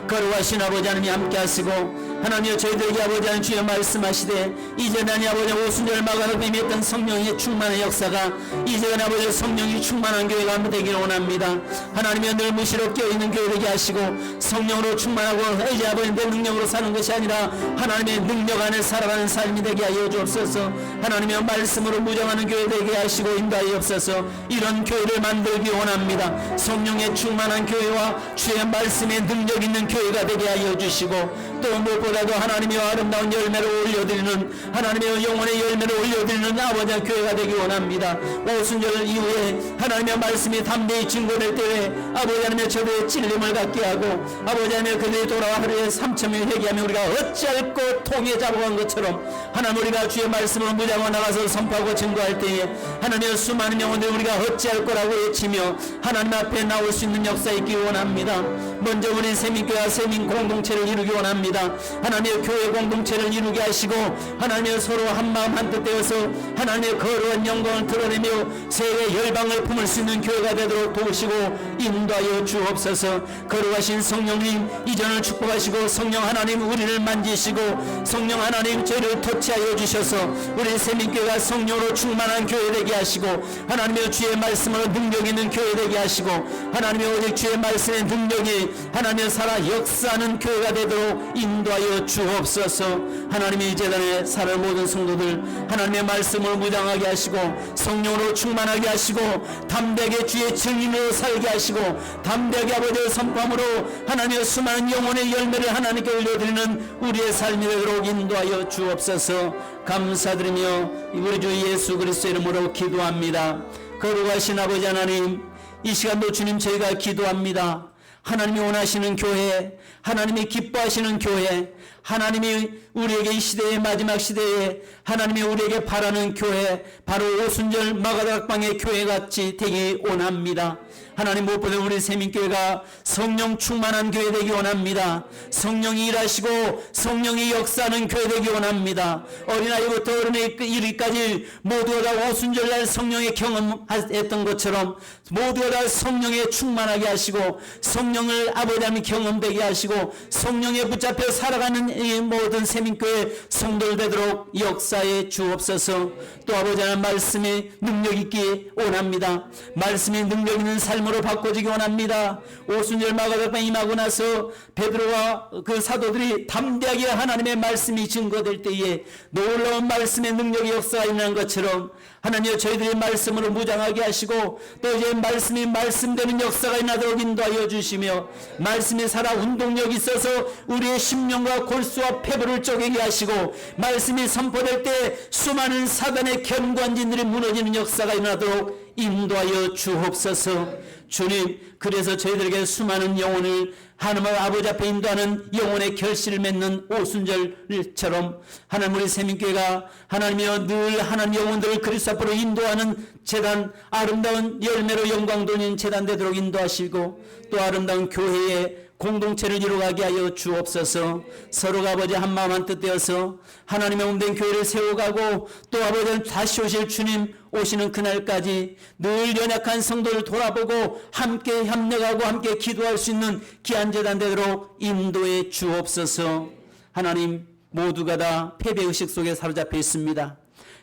거룩하신 아버지 하나님 함께 하시고 하나님, 저희들에게 아버지 하나님 주여 말씀하시되 이제 나니 아버지 오순절 마가다락방에 임했던 성령의 충만한 역사가 이제는 아버지 성령이 충만한 교회가 되기를 원합니다. 하나님의 늘 무시로 깨어있는 교회 되게 하시고 성령으로 충만하고 이제 아버지 내 능력으로 사는 것이 아니라 하나님의 능력 안에 살아가는 삶이 되게 하여 주옵소서. 하나님의 말씀으로 무장하는 교회 되게 하시고 인도하여 주옵소서. 이런 교회를 만들기 원합니다. 성령의 충만한 교회와 주의 말씀에 능력 있는 교회가 되게 하여 주시고, 또 무엇보다도 하나님의 아름다운 열매를 올려드리는 하나님의 영혼의 열매를 올려드리는 아버지의 교회가 되기 원합니다. 오순절 이후에 하나님의 말씀이 담대히 증거될 때에 아버지 하나님의 저들의 찔림을 갖게 하고 아버지 하나님의 그들이 돌아와 하루에 3,000명 회개하며 우리가 어찌할 것 통에 잡아간 것처럼 하나님, 우리가 주의 말씀을 무장하고 나가서 선포하고 증거할 때에 하나님의 수많은 영혼들 우리가 어찌할 거라고 외치며 하나님 앞에 나올 수 있는 역사 있기 원합니다. 먼저 우리 세민교회와 세민 공동체를 이루기 원합니다. 하나님의 교회 공동체를 이루게 하시고 하나님의 서로 한마음 한뜻 되어서 하나님의 거룩한 영광을 드러내며 세계 열방을 품을 수 있는 교회가 되도록 도우시고 인도하여 주옵소서. 거룩하신 성령님, 이전을 축복하시고 성령 하나님 우리를 만지시고 성령 하나님 저희를 터치하여 주셔서 우리 세민교회가 성령으로 충만한 교회 되게 하시고 하나님의 주의 말씀으로 능력 있는 교회 되게 하시고 하나님의 오직 주의 말씀의 능력이 하나님의 살아 역사하는 교회가 되도록 인도하여 주옵소서. 하나님의 이 재단에 살아온 모든 성도들 하나님의 말씀을 무장하게 하시고 성령으로 충만하게 하시고 담대하게 주의 증인으로 살게 하시고 담대하게 아버지의 선포함으로 하나님의 수많은 영혼의 열매를 하나님께 올려드리는 우리의 삶이 되도록 인도하여 주옵소서. 감사드리며 우리 주 예수 그리스도의 이름으로 기도합니다. 거룩하신 아버지 하나님, 이 시간도 주님 저희가 기도합니다. 하나님이 원하시는 교회, 하나님이 기뻐하시는 교회, 하나님이 우리에게 이 시대의 마지막 시대에 하나님이 우리에게 바라는 교회, 바로 오순절 마가다락방의 교회같이 되기 원합니다. 하나님, 무엇보다 우리 세민교회가 성령 충만한 교회 되기 원합니다. 성령이 일하시고 성령이 역사하는 교회 되기 원합니다. 어린아이부터 어른에 이르기까지 모두가 다 오순절날 성령의 경험했던 것처럼 모두가 다 성령에 충만하게 하시고 성령을 아버지 하나님 경험되게 하시고 성령에 붙잡혀 살아가는 이 모든 세민교회 성도들 되도록 역사에 주옵소서. 또 아버지 하나님 말씀에 능력 있기 원합니다. 말씀에 능력 있는 삶으로 바꿔지기 원합니다. 오순절 마가다락방에 임하고 나서 베드로와 그 사도들이 담대하게 하나님의 말씀이 증거될 때에 놀라운 말씀의 능력의 역사가 일어난 것처럼 하나님, 저희들의 말씀으로 무장하게 하시고 또 이제 말씀이 말씀되는 역사가 일어나도록 인도하여 주시며 말씀이 살아 운동력이 있어서 우리의 심령과 골수와 폐부를 쪼개게 하시고 말씀이 선포될 때 수많은 사단의 견관진들이 무너지는 역사가 일어나도록 인도하여 주옵소서. 주님, 그래서 저희들에게 수많은 영혼을 하나님 아버지 앞에 인도하는 영혼의 결실을 맺는 오순절처럼 하나님, 우리 세민교회가 하나님이여 늘 하나님 영혼들을 그리스도 앞으로 인도하는 재단, 아름다운 열매로 영광 돌리는 재단 되도록 인도하시고 또 아름다운 교회의 공동체를 이루어가게 하여 주옵소서. 서로가 아버지 한마음 한뜻 되어서 하나님의 몸된 교회를 세워가고 또 아버지는 다시 오실 주님 오시는 그날까지 늘 연약한 성도를 돌아보고 함께 협력하고 함께 기도할 수 있는 귀한 재단 되도록 인도해 주옵소서. 하나님, 모두가 다 패배의식 속에 사로잡혀 있습니다.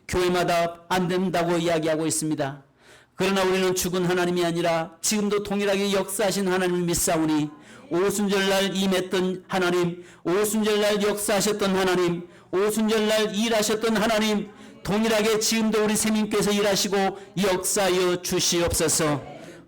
교회마다 안 된다고 이야기하고 있습니다. 그러나 우리는 죽은 하나님이 아니라 지금도 동일하게 역사하신 하나님을 믿사오니 오순절날 임했던 하나님, 오순절날 역사하셨던 하나님, 오순절날 일하셨던 하나님, 동일하게 지금도 우리 세민교회에서 일하시고 역사하여 주시옵소서.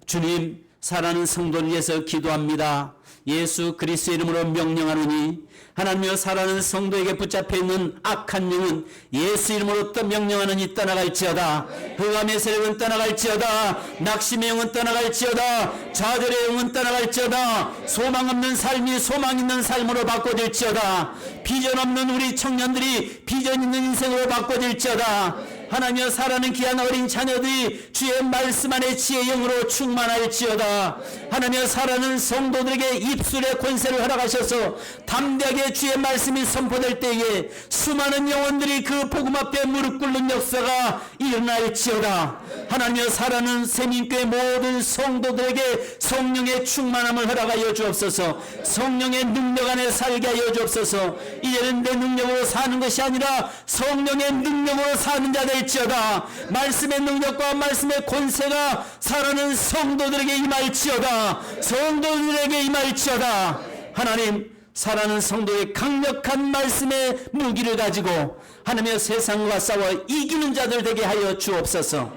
주님, 사랑하는 성도를 위해서 기도합니다. 예수 그리스도의 이름으로 명령하노니 하나님이여, 사랑하는 성도에게 붙잡혀 있는 악한 영은 예수 이름으로 또 명령하노니 떠나갈지어다. 흑암의 세력은 떠나갈지어다. 낙심의 영은 떠나갈지어다. 좌절의 영은 떠나갈지어다. 소망 없는 삶이 소망 있는 삶으로 바꿔질지어다. 비전 없는 우리 청년들이 비전 있는 인생으로 바꿔질지어다. 하나님여, 사랑하는 귀한 어린 자녀들이 주의 말씀 안에 지혜의 영으로 충만할지어다. 하나님여, 사랑하는 성도들에게 입술의 권세를 허락하셔서 담대하게 주의 말씀이 선포될 때에 수많은 영혼들이 그 복음 앞에 무릎 꿇는 역사가 일어날지어다. 하나님여, 사랑하는 세민교회 모든 성도들에게 성령의 충만함을 허락하여 주옵소서. 성령의 능력 안에 살게 하여 주옵소서. 이제는 내 능력으로 사는 것이 아니라 성령의 능력으로 사는 자 될지어다. 말씀의 능력과 말씀의 권세가 사랑하는 성도들에게 임할지어다. 성도들에게 임할지어다. 하나님, 사랑하는 성도의 강력한 말씀의 무기를 가지고 하나님의 세상과 싸워 이기는 자들 되게 하여 주옵소서.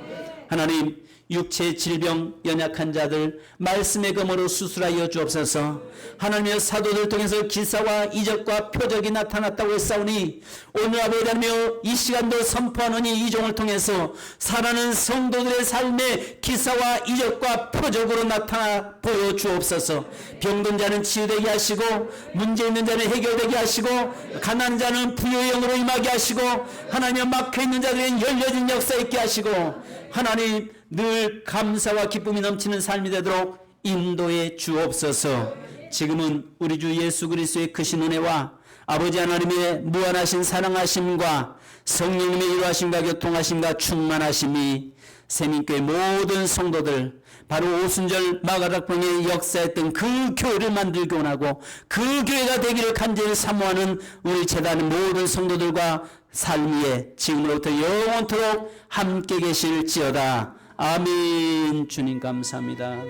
하나님, 육체 질병 연약한 자들 말씀의 검으로 수술하여 주옵소서. 하나님의 사도들 통해서 기사와 이적과 표적이 나타났다고 했사오니 오늘 아버지 하나님이여, 이 시간도 선포하노니 이 종을 통해서 살아가는 성도들의 삶에 기사와 이적과 표적으로 나타나 보여 주옵소서. 병든 자는 치유되게 하시고 문제 있는 자는 해결되게 하시고 가난한 자는 부요의 영으로 임하게 하시고 하나님, 막혀있는 자들은 열려진 역사 있게 하시고 하나님, 늘 감사와 기쁨이 넘치는 삶이 되도록 인도해 주옵소서. 지금은 우리 주 예수 그리스도의 크신 은혜와 아버지 하나님의 무한하신 사랑하심과 성령님의 일하심과 교통하심과 충만하심이 세민교회 모든 성도들, 바로 오순절 마가닥봉에 역사했던 그 교회를 만들기 원하고 그 교회가 되기를 간절히 사모하는 우리 재단 모든 성도들과 삶 위에 지금으로부터 영원토록 함께 계실지어다. 아멘. 주님 감사합니다.